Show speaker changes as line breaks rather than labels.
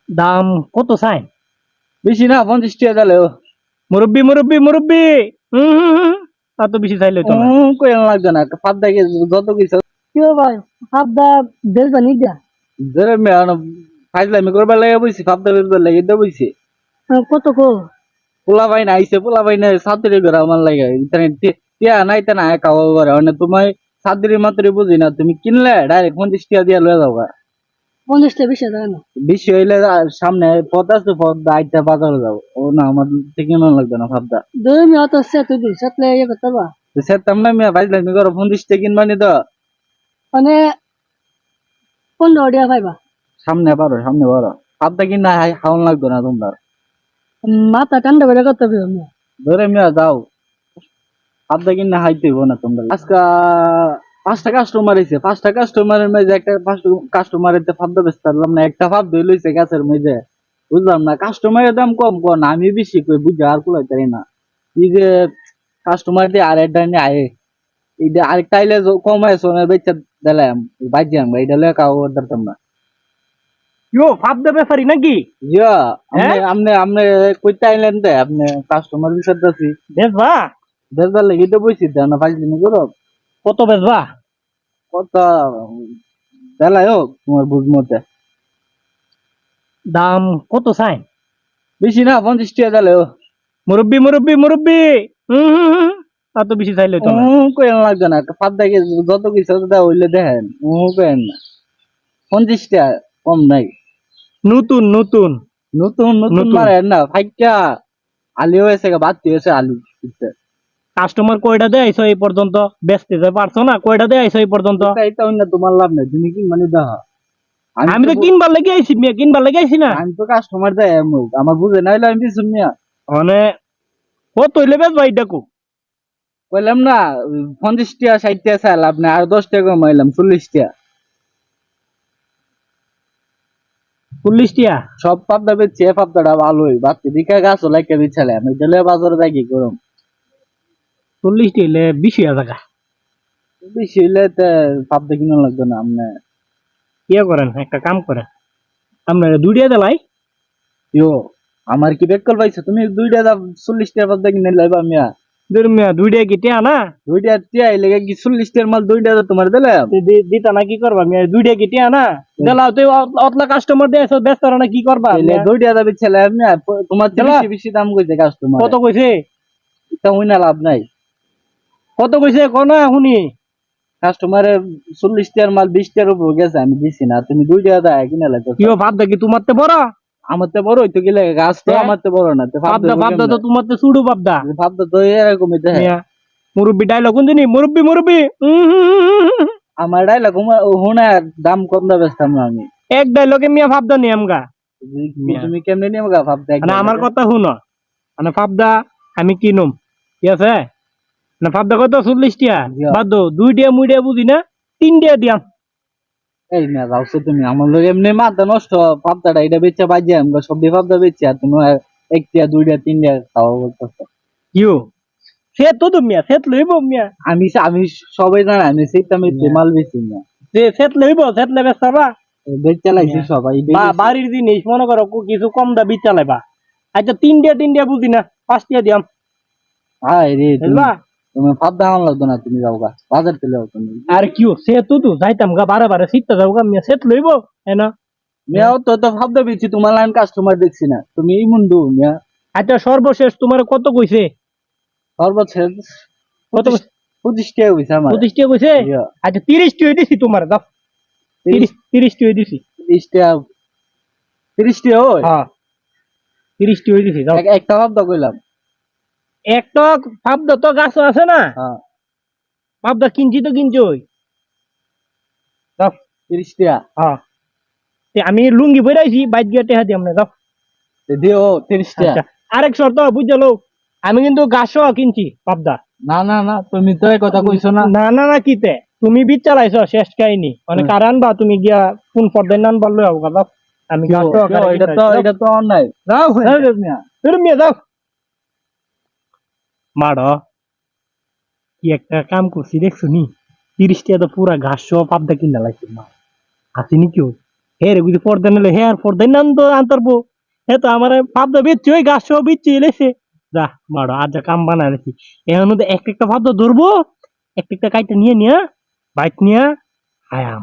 দাম কত চাই?
বেশি না 50 টাকা দিলে
মুরব্বি মুরব্বি মুরব্বি। এত বেশি চাইলে তো না।
কই লাগবে না পাত দেখে যত কিছু
কি ভাই পাবদা বেচবা নি দিয়া
ধরে ফাইজলামি করবার লাগে বইছি পাবদা বেচবার লাগে এটা বইছি
কত কো
পোলা ভাই না আইসে পোলা ভাই না সাতরি করে আমার লাগে টিয়া নাই তা না খাওয়া করে মানে তোমায় সাতরি মাত্রই বুঝি না তুমি কিনলে ডাইরেক্ট 50 টাকা দিয়ে লয়ে যাও
50 টাকা বেশি দেয় না
বেশি হইলে সামনে পথ আছে পথ আইটা বাজারে যাবো ও না আমার থেকে মনে লাগবে না ভাবটা
তুমি অত সেট দিই সেটলে ইয়ে করতে পারবা
সেরতাম না মিয়া ভাইজলামি করো 50 টাকা কিনবানি তো
মানে 15 টাকা পাইবা
সামনে পারো ভাবটা কিনা খাওয়ান লাগবে না তোমরা
মাথা ঠান্ডা করে করতে হবে আমি
ধরে মিয়া যাও ভাবটা কিনা হাইতে হইব না তোমরা আজকা 5টা কাস্টমার এসে 5টা কাস্টমারের মাঝে একটা কাস্টমারের ভাবটা বেচতে পারলাম না একটা ভাব ধরে লইছে গাছের মধ্যে বুঝলাম না কাস্টমারের দাম কম কম আমি বেশি কই বুঝে আর কুলাই তাই না এই যে কাস্টমার দিয়ে আর একটা নিয়ে আয়ে এইটা আরেকটা আইলে কমায় সোনার বেচা দিলাম বাজিয়াম এইটা লয়ে কাউ ধরতাম না
ইয়ো ফাবদা ব্যাপারি নাকি?
ইয়া
হ্যাঁ?
আপনি কইতে আইলেন দে আপনি কাস্টমার বিষয় আছি
বেচবা?
বেচবার লাগি তো বইছি দেন না ফাইজলিমি করো
কত বেচবা?
কত বেলায় হোক তোমার বুঝ মতে
দাম কত চাই?
বেশি না 50 টাকা দিলে
মুরব্বি মুরব্বি মুরব্বি। এত বেশি চাইলে তো না।
কই লাগবে না পাত দেখে যত কিছু হইলে দেখেন কেন না 50 টাকা কম নাই
নতুন নতুন
নতুন নতুন
নতুন।
মারেন না ফাইকা আলি হয়েছে বাতি হয়েছে আলু
কাস্টমার কয়টা দিয়ে আইছো এই পর্যন্ত? বেচতে যে পারছো না, কয়টা দিয়ে আইছো এই পর্যন্ত?
এটা অন্য তোমার লাভ নাই তুমি কি মানে দেখা
আমি তো কিনবার লেগে আইছি মিয়া, কিনবার লেগে আইছি না।
আমি তো কাস্টমার দেয় আমার বুঝে নাইলে আমি দিছুন মিয়া
মানে কত হইলে বেচবা এইটা কো?
কইলাম না 50 টাকা 60 টাকা চাই লাভ নাই আর 10 টাকা কমাইলাম 40 টাকা
40 টাকা?
সব পাবদা বেচছি এ পাবদাটা ভালোই বাচ্চা দিকে গাছ লাইকে দিচ্ছালে আমি গেলে বাজারে যাই কি করম
40 হইলে 20 টাকা।
বেশি হইলে তো পাবদা কিনা লাগবে না আপনি
ইয়ে করেন, একটা কাম করেন, আপনার 2 টাকা দিলাই।
ইয়ো আমার কি বেকল পাইছো তুমি 2 টাকা 40 টাকা পাবদা কিনে লাইবা মিয়া
ধর মিয়া 2 টাকা কি টিয়া না?
2 টাকা টিয়া লেগে কি 40 টাকার মাল 2 টাকা তোমার দিলাম
দিতা না কি করবা মিয়া? 2 টাকা কি টিয়া না? দিলাও তুই অতলা কাস্টমার দিয়ে আইছো, ব্যস্ত না কি করবা মিয়া?
2 টাকা বেচছিলে আমি তোমার চেয়ে বেশি বেশি দাম কইছে কাস্টমার
কত কইছে?
এটা হইনা লাভ নাই
কত কইছে কো না শুনি।
কাস্টমারে 40 টাকার মাল 20 টাকার উপর গেছে আমি দিছি না তুমি 2 টাকা দেয় কিনা লাগবে
কিও ভাব দেখি তোমার তে বড়?
আমার তো বড় হইতো গেলে গাছ তো আমার তো বড় না তো
ভাবদা ভাবদা তো তোমার তে সুড়ু ভাবদা
ভাবতে তো এরকমই দেখে
মিয়া। মুরব্বি ডায়লগ কোন দিনই মুরব্বি মুরব্বি।
আমার ডাইলগ হুনা দাম কম দামে বেচতাম না আমি
এক ডায়লগে মিয়া ভাবদা নিয়ে আমগা।
তুমি কেমনে নিয়ে গা ভাবতে
মানে আমার কথা শুনো, মানে ভাবদা আমি কিনুম, ঠিক আছে? না ভাবদা কত 40 টাকা বাদ দো, 2 টাকা মুই বুঝি না, 3 টাকা দিয়াম।
এই না যাওছো তুমি আমার লোক এমনি মাথা নষ্ট ভাবতাটা এটা বেচা বাজে আমরা সবজি ভাবতা বেচছি আর তুমি 1 টাকা 2 টাকা 3 টাকা খাওয়া বলতেছো
ইউ সে তো মিয়া সেট লইব মিয়া।
আমি সবাই জানা আমি সেটা আমি মাল বেচি না
যে সেট লইব, সেট লেবে সাবা
বেচা লাগছি সবাই
বাড়ির জিনিস মনে করো কিছু কম দা বিচা লাইবা। আচ্ছা 3 টাকা বুঝি না, 5 টাকা দিয়াম।
হাই রে
বুঝলা?
তুমি ভাবতা আমার লাগতো না তুমি যাও গা বাজার থেকে যাও তুমি
আর কিও সে তো যাইতাম গা বারে বারে সিটটা যাও গা মিয়া, সেট লইব না?
মেয়াও তো ভাবতে বেচি তোমার লাইন কাস্টমার দেখছি না তুমি এই মুন্ডু মিয়া
আচ্ছা সর্বশেষ তোমার কত কইছে?
সর্বোচ্চ
কত?
25 টাকা হইছে আমার
25 টাকা কইছে? আচ্ছা 30 টাকা দিছি তোমার, দাও। 30 টাকা দিছি।
30 টাকা 30 টাকা ওই
হ্যাঁ 30 টাকা দিছি, দাও।
একটা ভাবতা কইলাম
একটা ভাবদা তো গাছ আছে না,
হ্যাঁ
ভাবদা কিনছি তো কিনছি ওই, দাও।
30 টাকা
হ্যাঁ আমি লুঙ্গি বেরাইছি বাইক গিয়ে টেহা দিয়াম না, দাও।
দিও 30 টাকা
আচ্ছা আরেক শর্ত বুঝলো, আমি কিন্তু গাছও কিনছি ভাবদা।
না না না তুমি তো এই কথা কইছো না
না না না কিতে তুমি বিচ চালাইছো শেষ কাহিনী, মানে কারণ বা তুমি গিয়া কোন পর্দায় নান বললো হবে, দাও। আমি গাছও
এটা তো অন্যায়
দাও
মিয়া
মিয়া, দাও। মাড় কি একটা কাম করছি দেখছো নি? 30 টাকা তো পুরা ঘাস সহ পাবদা কিনা লাগছে মা, আসেনি কেউ হে রে বুঝি পর্দা নিলে হে আর পর্দায় নাম তো আনতারবো হে তো আমার পাবদা বেচছি ওই গাছ সব বেচছি এলেছে যা মারো আর যা কাম বানায় রেখি এখন একটা একটা পাবদা ধরবো একটা একটা কাইটা নিয়ে বাইক নিয়ে আয়াম